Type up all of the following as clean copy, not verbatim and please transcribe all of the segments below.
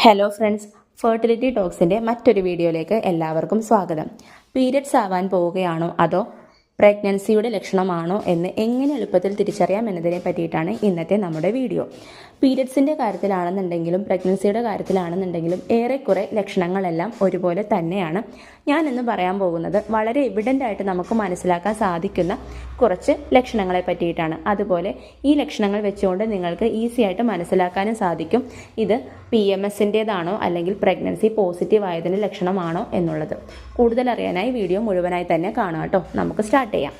Hello friends, fertility ടോക്സിൻ്റെ മറ്റൊരു വീഡിയോയിലേക്ക് എല്ലാവർക്കും സ്വാഗതം. പീരിയഡ്സ് ആവാൻ പോവുകയാണോ അതോ പ്രഗ്നൻസിയുടെ ലക്ഷണമാണോ എന്ന് എങ്ങനെ എളുപ്പത്തിൽ തിരിച്ചറിയാം എന്നതിനെ പറ്റിയിട്ടാണ് ഇന്നത്തെ നമ്മുടെ വീഡിയോ. പീരിയഡ്സിൻ്റെ കാര്യത്തിലാണെന്നുണ്ടെങ്കിലും പ്രഗ്നൻസിയുടെ കാര്യത്തിലാണെന്നുണ്ടെങ്കിലും ഏറെക്കുറെ ലക്ഷണങ്ങളെല്ലാം ഒരുപോലെ തന്നെയാണ്. ഞാൻ ഇന്ന് പറയാൻ പോകുന്നത് വളരെ എവിഡൻ്റ് ആയിട്ട് നമുക്ക് മനസ്സിലാക്കാൻ സാധിക്കുന്ന കുറച്ച് ലക്ഷണങ്ങളെ പറ്റിയിട്ടാണ്. അതുപോലെ ഈ ലക്ഷണങ്ങൾ വെച്ചുകൊണ്ട് നിങ്ങൾക്ക് ഈസി ആയിട്ട് മനസ്സിലാക്കാനും സാധിക്കും ഇത് PMSൻ്റേതാണോ അല്ലെങ്കിൽ പ്രഗ്നൻസി പോസിറ്റീവ് ആയതിൻ്റെ ലക്ഷണമാണോ എന്നുള്ളത്. കൂടുതൽ അറിയാനായി വീഡിയോ മുഴുവനായി തന്നെ കാണാം കേട്ടോ. നമുക്ക് സ്റ്റാർട്ട് ചെയ്യാം.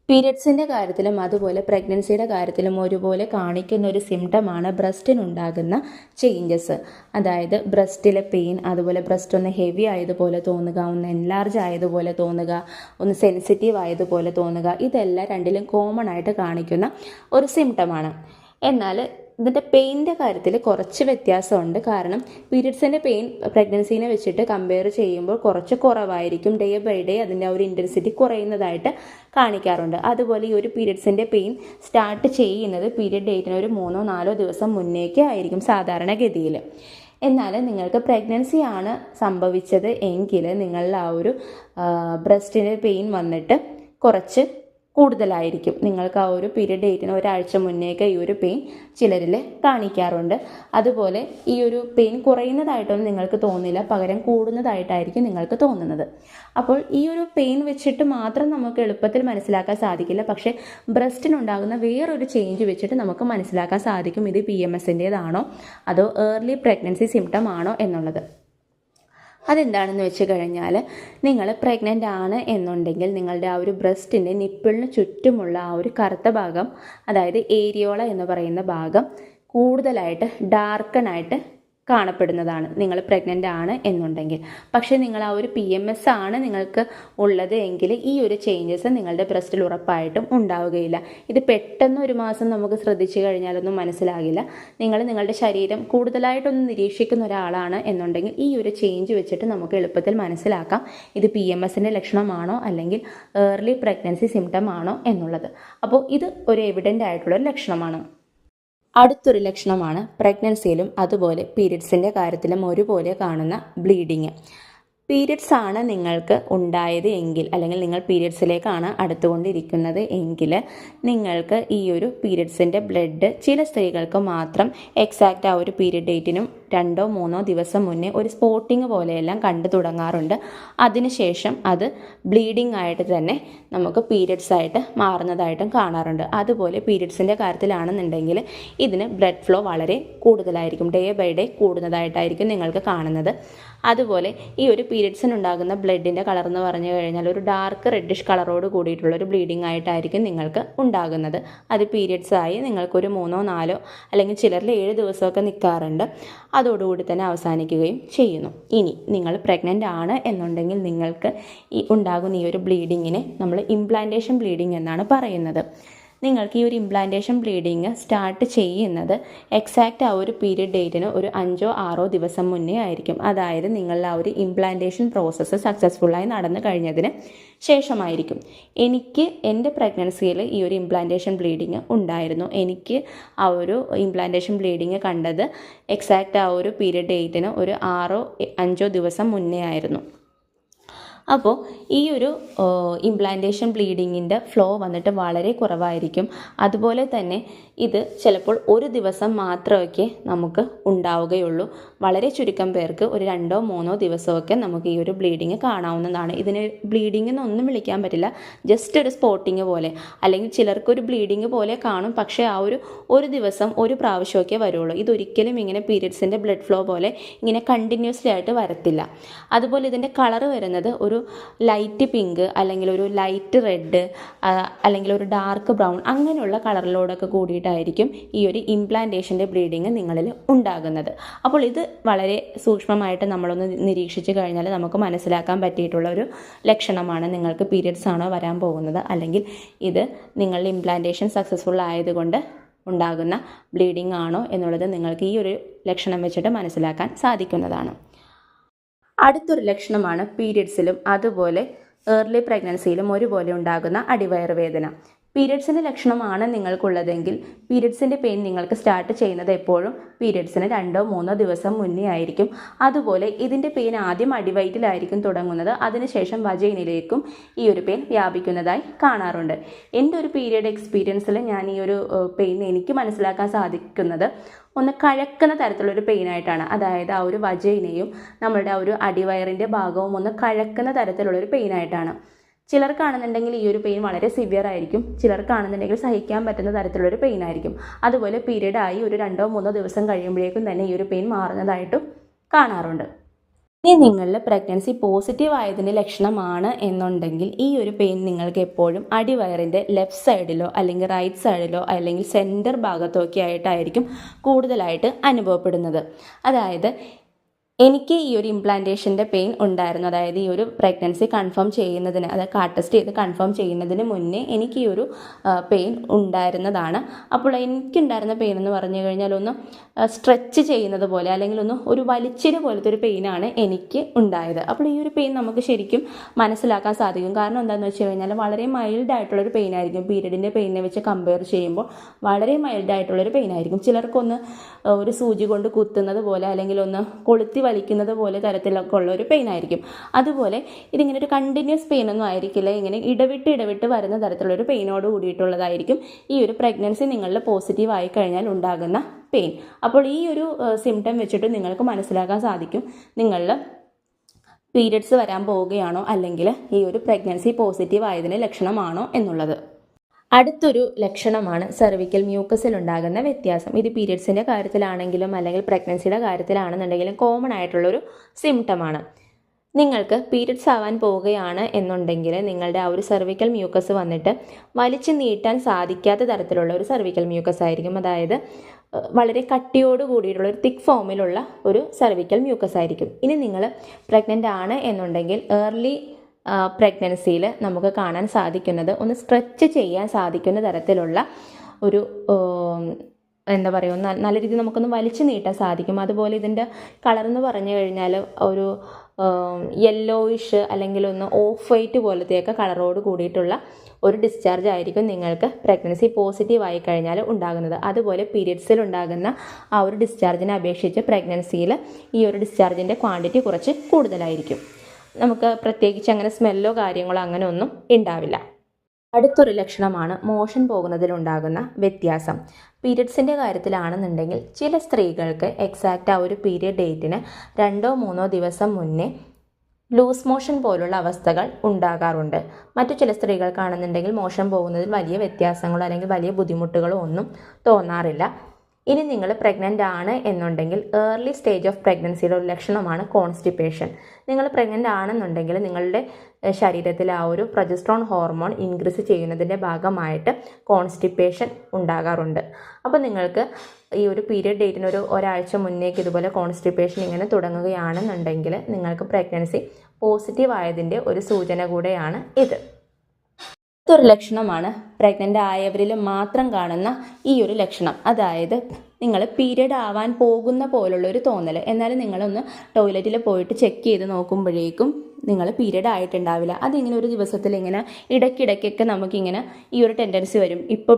പീരിയഡ്സിൻ്റെ കാര്യത്തിലും അതുപോലെ പ്രഗ്നൻസിയുടെ കാര്യത്തിലും ഒരുപോലെ കാണിക്കുന്ന ഒരു സിംറ്റമാണ് ബ്രസ്റ്റിനുണ്ടാകുന്ന ചേഞ്ചസ്. അതായത് ബ്രസ്റ്റിലെ പെയിൻ, അതുപോലെ ബ്രസ്റ്റ് ഒന്ന് ഹെവി ആയതുപോലെ തോന്നുക, ഒന്ന് എൻലാർജ് ആയതുപോലെ തോന്നുക, ഒന്ന് സെൻസിറ്റീവ് ആയതുപോലെ തോന്നുക. ഇതെല്ലാം രണ്ടിലും കോമൺ ആയിട്ട് കാണിക്കുന്ന ഒരു സിംറ്റമാണ്. എന്നാൽ ഇതിൻ്റെ പെയിൻ്റെ കാര്യത്തിൽ കുറച്ച് വ്യത്യാസമുണ്ട്. കാരണം പീരിയഡ്സിൻ്റെ പെയിൻ പ്രഗ്നൻസിനെ വെച്ചിട്ട് കമ്പയർ ചെയ്യുമ്പോൾ കുറച്ച് കുറവായിരിക്കും. ഡേ ബൈ ഡേ അതിൻ്റെ ഒരു ഇൻറ്റൻസിറ്റി കുറയുന്നതായിട്ട് കാണിക്കാറുണ്ട്. അതുപോലെ ഈ ഒരു പീരിയഡ്സിൻ്റെ പെയിൻ സ്റ്റാർട്ട് ചെയ്യുന്നത് പീരിയഡ് ഡേറ്റിന് ഒരു 3-4 ദിവസം മുന്നേക്ക് ആയിരിക്കും സാധാരണഗതിയിൽ. എന്നാൽ നിങ്ങൾക്ക് പ്രഗ്നൻസി ആണ് സംഭവിച്ചത് എങ്കിൽ നിങ്ങളുടെ ആ ഒരു ബ്രസ്റ്റിൻ്റെ പെയിൻ വന്നിട്ട് കുറച്ച് കൂടുതലായിരിക്കും. നിങ്ങൾക്ക് ആ ഒരു പീരിയഡ് ഡേറ്റിന് ഒരാഴ്ച മുന്നേക്ക് ഈ ഒരു പെയിൻ ചിലരിൽ കാണിക്കാറുണ്ട്. അതുപോലെ ഈ ഒരു പെയിൻ കുറയുന്നതായിട്ടൊന്നും നിങ്ങൾക്ക് തോന്നില്ല, പകരം കൂടുന്നതായിട്ടായിരിക്കും നിങ്ങൾക്ക് തോന്നുന്നത്. അപ്പോൾ ഈ ഒരു പെയിൻ വെച്ചിട്ട് മാത്രം നമുക്ക് എളുപ്പത്തിൽ മനസ്സിലാക്കാൻ സാധിക്കില്ല. പക്ഷേ ബ്രസ്റ്റിനുണ്ടാകുന്ന വേറൊരു ചേഞ്ച് വെച്ചിട്ട് നമുക്ക് മനസ്സിലാക്കാൻ സാധിക്കും ഇത് PMSൻ്റേതാണോ അതോ ഏർലി പ്രഗ്നൻസി സിംറ്റം ആണോ എന്നുള്ളത്. അതെന്താണെന്ന് വെച്ച് കഴിഞ്ഞാൽ, നിങ്ങൾ പ്രഗ്നൻ്റ് ആണ് എന്നുണ്ടെങ്കിൽ നിങ്ങളുടെ ആ ഒരു ബ്രസ്റ്റിൻ്റെ നിപ്പിളിന് ചുറ്റുമുള്ള ആ ഒരു കറുത്ത ഭാഗം, അതായത് ഏരിയോള എന്ന് പറയുന്ന ഭാഗം കൂടുതലായിട്ട് ഡാർക്കനായിട്ട് കാണപ്പെടുന്നതാണ് നിങ്ങൾ പ്രഗ്നൻ്റ് ആണ് എന്നുണ്ടെങ്കിൽ. പക്ഷേ നിങ്ങൾ ആ ഒരു PMS ആണ് നിങ്ങൾക്ക് ഉള്ളത് എങ്കിൽ ഈ ഒരു ചേഞ്ചസ് നിങ്ങളുടെ ബ്രസ്റ്റിൽ ഉറപ്പായിട്ടും ഉണ്ടാവുകയില്ല. ഇത് പെട്ടെന്ന് ഒരു മാസം നമുക്ക് ശ്രദ്ധിച്ചു കഴിഞ്ഞാലൊന്നും മനസ്സിലാകില്ല. നിങ്ങളുടെ ശരീരം കൂടുതലായിട്ടൊന്ന് നിരീക്ഷിക്കുന്ന ഒരാളാണ് എന്നുണ്ടെങ്കിൽ ഈ ഒരു ചേഞ്ച് വെച്ചിട്ട് നമുക്ക് എളുപ്പത്തിൽ മനസ്സിലാക്കാം ഇത് PMSൻ്റെ ലക്ഷണമാണോ അല്ലെങ്കിൽ ഏർലി പ്രഗ്നൻസി സിംറ്റം ആണോ എന്നുള്ളത്. അപ്പോൾ ഇത് ഒരു എവിഡൻ്റ് ആയിട്ടുള്ളൊരു ലക്ഷണമാണ്. അടുത്തൊരു ലക്ഷണമാണ് പ്രഗ്നൻസിയിലും അതുപോലെ പീരിയഡ്സിൻ്റെ കാര്യത്തിലും ഒരുപോലെ കാണുന്ന ബ്ലീഡിങ്. പീരിയഡ്സ് ആണ് നിങ്ങൾക്ക് ഉണ്ടായത് എങ്കിൽ, അല്ലെങ്കിൽ നിങ്ങൾ പീരിയഡ്സിലേക്കാണ് അടുത്തുകൊണ്ടിരിക്കുന്നത് എങ്കിൽ നിങ്ങൾക്ക് ഈ ഒരു പീരിയഡ്സിൻ്റെ ബ്ലഡ് ചില സ്ത്രീകൾക്ക് മാത്രം എക്സാക്റ്റ് ആ ഒരു പീരിയഡ് ഡേറ്റിനും 2-3 ദിവസം മുന്നേ ഒരു സ്പോട്ടിങ് പോലെയെല്ലാം കണ്ടു തുടങ്ങാറുണ്ട്. അതിനുശേഷം അത് ബ്ലീഡിംഗ് ആയിട്ട് തന്നെ നമുക്ക് പീരിയഡ്സ് ആയിട്ട് മാറുന്നതായിട്ടും കാണാറുണ്ട്. അതുപോലെ പീരിയഡ്സിൻ്റെ കാര്യത്തിലാണെന്നുണ്ടെങ്കിൽ ഇതിന് ബ്ലഡ് ഫ്ലോ വളരെ കൂടുതലായിരിക്കും, ഡേ ബൈ ഡേ കൂടുന്നതായിട്ടായിരിക്കും നിങ്ങൾക്ക് കാണുന്നത്. അതുപോലെ ഈ ഒരു പീരിയഡ്സിനുണ്ടാകുന്ന ബ്ലഡിൻ്റെ കളർ എന്ന് പറഞ്ഞു കഴിഞ്ഞാൽ ഒരു ഡാർക്ക് റെഡിഷ് കളറോട് കൂടിയിട്ടുള്ള ഒരു ബ്ലീഡിംഗ് ആയിട്ടായിരിക്കും നിങ്ങൾക്ക് ഉണ്ടാകുന്നത്. അത് പീരിയഡ്സ് ആയി നിങ്ങൾക്കൊരു 3-4 അല്ലെങ്കിൽ ചിലരിൽ 7 ദിവസമൊക്കെ നിൽക്കാറുണ്ട്. അതോടുകൂടി തന്നെ അവസാനിക്കുകയും ചെയ്യുന്നു. ഇനി നിങ്ങൾ പ്രഗ്നൻ്റ് ആണ് എന്നുണ്ടെങ്കിൽ നിങ്ങൾക്ക് ഉണ്ടാകുന്ന ഈ ഒരു ബ്ലീഡിങ്ങിനെ നമ്മൾ ഇംപ്ലാന്റേഷൻ ബ്ലീഡിംഗ് എന്നാണ് പറയുന്നത്. നിങ്ങൾക്ക് ഈ ഒരു ഇംപ്ലാന്റേഷൻ ബ്ലീഡിങ് സ്റ്റാർട്ട് ചെയ്യുന്നത് എക്സാക്റ്റ് ആ ഒരു പീരിയഡ് ഡേറ്റിന് ഒരു 5-6 ദിവസം മുന്നേ ആയിരിക്കും. അതായത് നിങ്ങളുടെ ആ ഒരു ഇംപ്ലാന്റേഷൻ പ്രോസസ്സ് സക്സസ്ഫുള്ളായി നടന്നു കഴിഞ്ഞതിന് ശേഷമായിരിക്കും. എൻ്റെ പ്രഗ്നൻസിയിൽ ഈ ഒരു ഇംപ്ലാന്റേഷൻ ബ്ലീഡിങ് ഉണ്ടായിരുന്നു. എനിക്ക് ആ ഒരു ഇംപ്ലാന്റേഷൻ ബ്ലീഡിങ് കണ്ടത് എക്സാക്റ്റ് ആ ഒരു പീരിയഡ് ഡേറ്റിന് ഒരു 6-5 ദിവസം മുന്നേ ആയിരുന്നു. അപ്പോൾ ഈ ഒരു ഇംപ്ലാന്റേഷൻ ബ്ലീഡിങ്ങിൻ്റെ ഫ്ലോ വന്നിട്ട് വളരെ കുറവായിരിക്കും. അതുപോലെ തന്നെ ഇത് ചിലപ്പോൾ ഒരു ദിവസം മാത്രമൊക്കെ നമുക്ക് ഉണ്ടാവുകയുള്ളൂ. വളരെ ചുരുക്കം പേർക്ക് ഒരു 2-3 ദിവസമൊക്കെ നമുക്ക് ഈ ഒരു ബ്ലീഡിങ് കാണാവുന്നതാണ്. ഇതിന് ബ്ലീഡിംഗ് എന്നൊന്നും വിളിക്കാൻ പറ്റില്ല, ജസ്റ്റ് ഒരു സ്പോട്ടിങ് പോലെ, അല്ലെങ്കിൽ ചിലർക്കൊരു ബ്ലീഡിങ് പോലെ കാണും. പക്ഷേ ആ ഒരു ദിവസം ഒരു പ്രാവശ്യമൊക്കെ വരുള്ളൂ. ഇതൊരിക്കലും ഇങ്ങനെ പീരിയഡ്സിൻ്റെ ബ്ലഡ് ഫ്ലോ പോലെ ഇങ്ങനെ കണ്ടിന്യൂസ്ലി ആയിട്ട് വരത്തില്ല. അതുപോലെ ഇതിൻ്റെ കളർ വരുന്നത് ഒരു ലൈറ്റ് പിങ്ക് അല്ലെങ്കിൽ ഒരു ലൈറ്റ് റെഡ് അല്ലെങ്കിൽ ഒരു ഡാർക്ക് ബ്രൗൺ അങ്ങനെയുള്ള കളറിലോടൊക്കെ കൂടിയിട്ടായിരിക്കും ഈ ഒരു ഇംപ്ലാന്റേഷൻ്റെ ബ്ലീഡിങ് നിങ്ങളിൽ ഉണ്ടാകുന്നത്. അപ്പോൾ ഇത് വളരെ സൂക്ഷ്മമായിട്ട് നമ്മളൊന്ന് നിരീക്ഷിച്ച് കഴിഞ്ഞാൽ നമുക്ക് മനസ്സിലാക്കാൻ പറ്റിയിട്ടുള്ള ഒരു ലക്ഷണമാണ് നിങ്ങൾക്ക് പീരിയഡ്സ് ആണോ വരാൻ പോകുന്നത് അല്ലെങ്കിൽ ഇത് നിങ്ങളുടെ ഇംപ്ലാന്റേഷൻ സക്സസ്ഫുൾ ആയതുകൊണ്ട് ഉണ്ടാകുന്ന ബ്ലീഡിംഗ് ആണോ എന്നുള്ളത് നിങ്ങൾക്ക് ഈ ഒരു ലക്ഷണം വെച്ചിട്ട് മനസ്സിലാക്കാൻ സാധിക്കുന്നതാണ്. അടുത്തൊരു ലക്ഷണമാണ് പീരിയഡ്സിലും അതുപോലെ ഏർലി പ്രഗ്നൻസിയിലും ഒരുപോലെ ഉണ്ടാകുന്ന അടിവയറ് വേദന. പീരിയഡ്സിൻ്റെ ലക്ഷണമാണ് നിങ്ങൾക്കുള്ളതെങ്കിൽ പീരിയഡ്സിൻ്റെ പെയിൻ നിങ്ങൾക്ക് സ്റ്റാർട്ട് ചെയ്യുന്നത് എപ്പോഴും പീരിയഡ്സിന് 2-3 ദിവസം മുന്നേ ആയിരിക്കും. അതുപോലെ ഇതിൻ്റെ പെയിൻ ആദ്യം അടിവയറ്റിലായിരിക്കും തുടങ്ങുന്നത്, അതിനുശേഷം വജൈനിലേക്കും ഈ ഒരു പെയിൻ വ്യാപിക്കുന്നതായി കാണാറുണ്ട്. എൻ്റെ ഒരു പീരിയഡ് എക്സ്പീരിയൻസിൽ ഞാൻ ഈ ഒരു പെയിൻ എനിക്ക് മനസ്സിലാക്കാൻ സാധിക്കുന്നത് ഒന്ന് കഴക്കുന്ന തരത്തിലുള്ളൊരു പെയിനായിട്ടാണ്. അതായത് ആ ഒരു വജൈനയും നമ്മളുടെ ആ ഒരു അടിവയറിൻ്റെ ഭാഗവും ഒന്ന് കഴക്കുന്ന തരത്തിലുള്ളൊരു പെയിനായിട്ടാണ്. ചിലർക്കാണെന്നുണ്ടെങ്കിൽ ഈ ഒരു പെയിൻ വളരെ സിവിയർ ആയിരിക്കും, ചിലർക്കാണെന്നുണ്ടെങ്കിൽ സഹിക്കാൻ പറ്റുന്ന തരത്തിലുള്ളൊരു പെയിൻ ആയിരിക്കും. അതുപോലെ പീരീഡ് ആയി ഒരു 2-3 ദിവസം കഴിയുമ്പോഴേക്കും തന്നെ ഈ ഒരു പെയിൻ മാറുന്നതായിട്ടും കാണാറുണ്ട്. ഇനി നിങ്ങളിൽ പ്രഗ്നൻസി പോസിറ്റീവ് ആയതിൻ്റെ ലക്ഷണമാണ് എന്നുണ്ടെങ്കിൽ ഈ ഒരു പെയിൻ നിങ്ങൾക്ക് എപ്പോഴും അടിവയറിൻ്റെ ലെഫ്റ്റ് സൈഡിലോ അല്ലെങ്കിൽ റൈറ്റ് സൈഡിലോ അല്ലെങ്കിൽ സെൻറ്റർ ഭാഗത്തോ ഒക്കെ ആയിട്ടായിരിക്കും കൂടുതലായിട്ട് അനുഭവപ്പെടുന്നത്. അതായത് എനിക്ക് ഈ ഒരു ഇംപ്ലാന്റേഷൻ്റെ പെയിൻ ഉണ്ടായിരുന്നു. അതായത് ഈ ഒരു പ്രഗ്നൻസി കൺഫേം ചെയ്യുന്നതിന്, അതായത് കാർടെസ്റ്റ് ചെയ്ത് കൺഫേം ചെയ്യുന്നതിന് മുന്നേ എനിക്ക് ഈ ഒരു പെയിൻ ഉണ്ടായിരുന്നതാണ്. അപ്പോൾ എനിക്കുണ്ടായിരുന്ന പെയിൻ എന്ന് പറഞ്ഞു കഴിഞ്ഞാൽ ഒന്ന് സ്ട്രെച്ച് ചെയ്യുന്നത് പോലെ അല്ലെങ്കിൽ ഒരു വലിച്ചിന് പോലത്തെ ഒരു പെയിനാണ് എനിക്ക് ഉണ്ടായത്. അപ്പോൾ ഈ ഒരു പെയിൻ നമുക്ക് ശരിക്കും മനസ്സിലാക്കാൻ സാധിക്കും. കാരണം എന്താണെന്ന് വെച്ച് കഴിഞ്ഞാൽ വളരെ മൈൽഡായിട്ടുള്ളൊരു പെയിൻ ആയിരിക്കും. പീരീഡിൻ്റെ പെയിനെ വെച്ച് കമ്പയർ ചെയ്യുമ്പോൾ വളരെ മൈൽഡായിട്ടുള്ളൊരു പെയിൻ ആയിരിക്കും. ചിലർക്കൊന്ന് ഒരു സൂചി കൊണ്ട് കുത്തുന്നത് പോലെ അല്ലെങ്കിൽ ഒന്ന് കൊളുത്തി വലിക്കുന്നത് പോലെ തരത്തിലൊക്കെ ഉള്ള ഒരു പെയിൻ ആയിരിക്കും. അതുപോലെ ഇതിങ്ങനെ ഒരു കണ്ടിന്യൂസ് പെയിൻ ഒന്നും ആയിരിക്കില്ല, ഇങ്ങനെ ഇടവിട്ട് വരുന്ന തരത്തിലുള്ളൊരു പെയിനോട് കൂടിയിട്ടുള്ളതായിരിക്കും ഈ ഒരു പ്രഗ്നൻസി നിങ്ങളിൽ പോസിറ്റീവ് ആയി കഴിഞ്ഞാൽ ഉണ്ടാകുന്ന പെയിൻ. അപ്പോൾ ഈ ഒരു സിംറ്റം വെച്ചിട്ട് നിങ്ങൾക്ക് മനസ്സിലാക്കാൻ സാധിക്കും നിങ്ങളിൽ പീരിയഡ്സ് വരാൻ പോവുകയാണോ അല്ലെങ്കിൽ ഈ ഒരു പ്രഗ്നൻസി പോസിറ്റീവ് ആയതിന് ലക്ഷണമാണോ എന്നുള്ളത്. അടുത്തൊരു ലക്ഷണമാണ് സെർവിക്കൽ മ്യൂക്കസിൽ ഉണ്ടാകുന്ന വ്യത്യാസം. ഇത് പീരിയഡ്സിൻ്റെ കാര്യത്തിലാണെങ്കിലും അല്ലെങ്കിൽ പ്രഗ്നൻസിയുടെ കാര്യത്തിലാണെന്നുണ്ടെങ്കിലും കോമൺ ആയിട്ടുള്ളൊരു സിംറ്റമാണ്. നിങ്ങൾക്ക് പീരിയഡ്സ് ആവാൻ പോവുകയാണ് എന്നുണ്ടെങ്കിൽ നിങ്ങളുടെ ആ ഒരു സെർവിക്കൽ മ്യൂക്കസ് വന്നിട്ട് വലിച്ചു നീട്ടാൻ സാധിക്കാത്ത തരത്തിലുള്ള ഒരു സെർവിക്കൽ മ്യൂക്കസ് ആയിരിക്കും. അതായത് വളരെ കട്ടിയോട് കൂടിയിട്ടുള്ള ഒരു തിക്ക് ഫോമിലുള്ള ഒരു സെർവിക്കൽ മ്യൂക്കസ് ആയിരിക്കും. ഇനി നിങ്ങൾ പ്രഗ്നൻ്റ് ആണ് എന്നുണ്ടെങ്കിൽ ഏർലി പ്രഗ്നൻസിയിൽ നമുക്ക് കാണാൻ സാധിക്കുന്നത് ഒന്ന് സ്ട്രെച്ച് ചെയ്യാൻ സാധിക്കുന്ന തരത്തിലുള്ള ഒരു എന്താ പറയുക, നല്ല രീതിയിൽ നമുക്കൊന്ന് വലിച്ചു നീട്ടാൻ സാധിക്കും. അതുപോലെ ഇതിൻ്റെ കളർ എന്ന് പറഞ്ഞു കഴിഞ്ഞാൽ ഒരു യെല്ലോയിഷ് അല്ലെങ്കിൽ ഒന്ന് ഓഫ് വൈറ്റ് പോലത്തെയൊക്കെ കളറോട് കൂടിയിട്ടുള്ള ഒരു ഡിസ്ചാർജ് ആയിരിക്കും നിങ്ങൾക്ക് പ്രഗ്നൻസി പോസിറ്റീവ് ആയി കഴിഞ്ഞാൽ ഉണ്ടാകുന്നത്. അതുപോലെ പീരിയഡ്സിൽ ഉണ്ടാകുന്ന ആ ഒരു ഡിസ്ചാർജിനെ അപേക്ഷിച്ച് പ്രഗ്നൻസിയിൽ ഈ ഒരു ഡിസ്ചാർജിൻ്റെ ക്വാണ്ടിറ്റി കുറച്ച് കൂടുതലായിരിക്കും. നമുക്ക് പ്രത്യേകിച്ച് അങ്ങനെ സ്മെല്ലോ കാര്യങ്ങളോ അങ്ങനെ ഒന്നും ഉണ്ടാവില്ല. അടുത്തൊരു ലക്ഷണമാണ് മോഷൻ പോകുന്നതിലുണ്ടാകുന്ന വ്യത്യാസം. പീരിയഡ്സിൻ്റെ കാര്യത്തിലാണെന്നുണ്ടെങ്കിൽ ചില സ്ത്രീകൾക്ക് എക്സാക്റ്റ് ആ ഒരു പീരിയഡ് ഡേറ്റിന് 2-3 ദിവസം മുന്നേ ലൂസ് മോഷൻ പോലുള്ള അവസ്ഥകൾ ഉണ്ടാകാറുണ്ട്. മറ്റു ചില സ്ത്രീകൾക്കാണെന്നുണ്ടെങ്കിൽ മോഷൻ പോകുന്നതിൽ വലിയ വ്യത്യാസങ്ങളോ അല്ലെങ്കിൽ വലിയ ബുദ്ധിമുട്ടുകളോ ഒന്നും തോന്നാറില്ല. ഇനി നിങ്ങൾ പ്രഗ്നൻ്റ് ആണ് എന്നുണ്ടെങ്കിൽ ഏർലി സ്റ്റേജ് ഓഫ് പ്രഗ്നൻസിയുടെ ഒരു ലക്ഷണമാണ് കോൺസ്റ്റിപ്പേഷൻ. നിങ്ങൾ പ്രഗ്നൻ്റ് ആണെന്നുണ്ടെങ്കിൽ നിങ്ങളുടെ ശരീരത്തിൽ ആ ഒരു പ്രൊജസ്ട്രോൺ ഹോർമോൺ ഇൻക്രീസ് ചെയ്യുന്നതിൻ്റെ ഭാഗമായിട്ട് കോൺസ്റ്റിപ്പേഷൻ ഉണ്ടാകാറുണ്ട്. അപ്പോൾ നിങ്ങൾക്ക് ഈ ഒരു പീരിയഡ് ഡേറ്റിന് ഒരാഴ്ച മുന്നേക്ക് ഇതുപോലെ കോൺസ്റ്റിപ്പേഷൻ ഇങ്ങനെ തുടങ്ങുകയാണെന്നുണ്ടെങ്കിൽ നിങ്ങൾക്ക് പ്രഗ്നൻസി പോസിറ്റീവ് ആയതിൻ്റെ ഒരു സൂചന കൂടെയാണ് ഇത്. ഇതൊരു ലക്ഷണമാണ് പ്രഗ്നൻ്റ് ആയവരിൽ മാത്രം കാണുന്ന ഈ ഒരു ലക്ഷണം. അതായത് നിങ്ങൾ പീരിയഡ് ആവാൻ പോകുന്ന പോലുള്ളൊരു തോന്നൽ, എന്നാലും നിങ്ങളൊന്ന് ടോയ്ലറ്റിൽ പോയിട്ട് ചെക്ക് ചെയ്ത് നോക്കുമ്പോഴേക്കും നിങ്ങൾ പീരിയഡ് ആയിട്ടുണ്ടാവില്ല. അതിങ്ങനെ ഒരു ദിവസത്തിൽ ഇങ്ങനെ ഇടയ്ക്കിടയ്ക്കൊക്കെ നമുക്കിങ്ങനെ ഈ ഒരു ടെൻഡൻസി വരും, ഇപ്പോൾ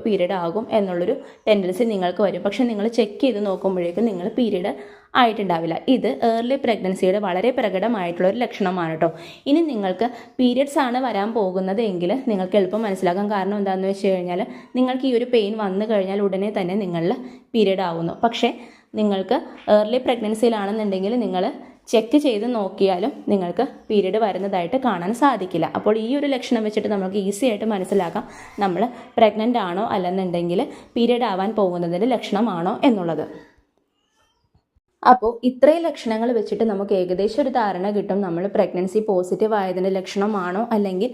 പീരിയഡ് ആകും എന്നുള്ളൊരു ടെൻഡൻസി നിങ്ങൾക്ക് വരും. പക്ഷെ നിങ്ങൾ ചെക്ക് ചെയ്ത് നോക്കുമ്പോഴേക്കും നിങ്ങൾ പീരിയഡ് ആയിട്ടുണ്ടാവില്ല. ഇത് ഏർലി പ്രഗ്നൻസിയുടെ വളരെ പ്രകടമായിട്ടുള്ളൊരു ലക്ഷണമാണ് കേട്ടോ. ഇനി നിങ്ങൾക്ക് പീരിയഡ്സ് ആണ് വരാൻ പോകുന്നത് എങ്കിൽ നിങ്ങൾക്ക് എളുപ്പം മനസ്സിലാക്കാം. കാരണം എന്താണെന്ന് വെച്ച് കഴിഞ്ഞാൽ നിങ്ങൾക്ക് ഈ ഒരു പെയിൻ വന്നു കഴിഞ്ഞാൽ ഉടനെ തന്നെ നിങ്ങളിൽ പീരിയഡ് ആവുന്നു. പക്ഷേ നിങ്ങൾക്ക് ഏർലി പ്രഗ്നൻസിയിലാണെന്നുണ്ടെങ്കിൽ നിങ്ങൾ ചെക്ക് ചെയ്ത് നോക്കിയാലും നിങ്ങൾക്ക് പീരിയഡ് വരുന്നതായിട്ട് കാണാൻ സാധിക്കില്ല. അപ്പോൾ ഈ ഒരു ലക്ഷണം വെച്ചിട്ട് നമുക്ക് ഈസി ആയിട്ട് മനസ്സിലാക്കാം നമ്മൾ പ്രഗ്നൻ്റ് ആണോ അല്ലെന്നുണ്ടെങ്കിൽ പീരിയഡ് ആവാൻ പോകുന്നതിൻ്റെ ലക്ഷണമാണോ എന്നുള്ളത്. അപ്പോൾ ഇത്രയും ലക്ഷണങ്ങൾ വെച്ചിട്ട് നമുക്ക് ഏകദേശം ഒരു ധാരണ കിട്ടും നമ്മൾ പ്രഗ്നൻസി പോസിറ്റീവ് ആയതിൻ്റെ ലക്ഷണമാണോ അല്ലെങ്കിൽ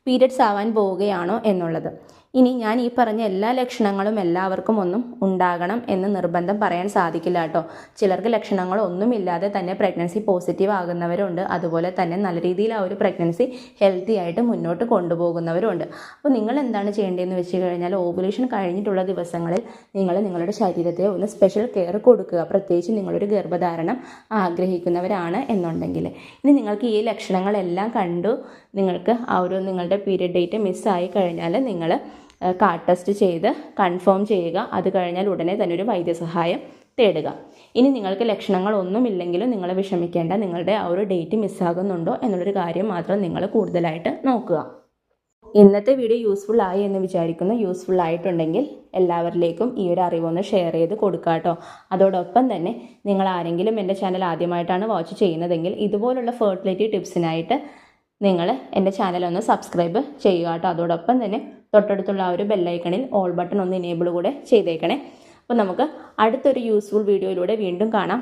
പീരിയഡ്സ് ആവാൻ പോവുകയാണോ എന്നുള്ളത്. ഇനി ഞാൻ ഈ പറഞ്ഞ എല്ലാ ലക്ഷണങ്ങളും എല്ലാവർക്കും ഒന്നും ഉണ്ടാകണം എന്ന് നിർബന്ധം പറയാൻ സാധിക്കില്ല കേട്ടോ. ചിലർക്ക് ലക്ഷണങ്ങളൊന്നുമില്ലാതെ തന്നെ പ്രഗ്നൻസി പോസിറ്റീവ് ആകുന്നവരുണ്ട്. അതുപോലെ തന്നെ നല്ല രീതിയിൽ ആ ഒരു പ്രഗ്നൻസി ഹെൽത്തി ആയിട്ട് മുന്നോട്ട് കൊണ്ടുപോകുന്നവരുണ്ട്. അപ്പോൾ നിങ്ങൾ എന്താണ് ചെയ്യേണ്ടതെന്ന് വെച്ച് കഴിഞ്ഞാൽ ഓവുലേഷൻ കഴിഞ്ഞിട്ടുള്ള ദിവസങ്ങളിൽ നിങ്ങൾ നിങ്ങളുടെ ശരീരത്തെ ഒന്ന് സ്പെഷ്യൽ കെയർ കൊടുക്കുക. പ്രത്യേകിച്ച് നിങ്ങളൊരു ഗർഭധാരണം ആഗ്രഹിക്കുന്നവരാണ് എന്നുണ്ടെങ്കിൽ. ഇനി നിങ്ങൾക്ക് ഈ ലക്ഷണങ്ങളെല്ലാം കണ്ടു നിങ്ങൾക്ക് ആ ഒരു നിങ്ങളുടെ പീരിയഡ് ഡേറ്റ് മിസ്സായി കഴിഞ്ഞാൽ നിങ്ങൾ കാർഡ് ടെസ്റ്റ് ചെയ്ത് കൺഫേം ചെയ്യുക. അത് കഴിഞ്ഞാൽ ഉടനെ തന്നെ ഒരു വൈദ്യസഹായം തേടുക. ഇനി നിങ്ങൾക്ക് ലക്ഷണങ്ങളൊന്നുമില്ലെങ്കിലും നിങ്ങൾ വിഷമിക്കേണ്ട. നിങ്ങളുടെ ആ ഒരു ഡേറ്റ് മിസ്സാകുന്നുണ്ടോ എന്നുള്ളൊരു കാര്യം മാത്രം നിങ്ങൾ കൂടുതലായിട്ട് നോക്കുക. ഇന്നത്തെ വീഡിയോ യൂസ്ഫുൾ ആയി എന്ന് വിചാരിക്കുന്നു. യൂസ്ഫുൾ ആയിട്ടുണ്ടെങ്കിൽ എല്ലാവരിലേക്കും ഈ ഒരു അറിവൊന്ന് ഷെയർ ചെയ്ത് കൊടുക്കുക കേട്ടോ. അതോടൊപ്പം തന്നെ നിങ്ങൾ ആരെങ്കിലും എൻ്റെ ചാനൽ ആദ്യമായിട്ടാണ് വാച്ച് ചെയ്യുന്നതെങ്കിൽ ഇതുപോലുള്ള ഫെർട്ടിലിറ്റി ടിപ്സിനായിട്ട് നിങ്ങൾ എൻ്റെ ചാനൽ ഒന്ന് സബ്സ്ക്രൈബ് ചെയ്യുക കേട്ടോ. അതോടൊപ്പം തന്നെ തൊട്ടടുത്തുള്ള ആ ഒരു ബെല്ലൈക്കണിൽ ഓൾ ബട്ടൺ ഒന്ന് ഇനേബിൾ കൂടെ ചെയ്തേക്കണേ. അപ്പോൾ നമുക്ക് അടുത്തൊരു യൂസ്ഫുൾ വീഡിയോയിലൂടെ വീണ്ടും കാണാം.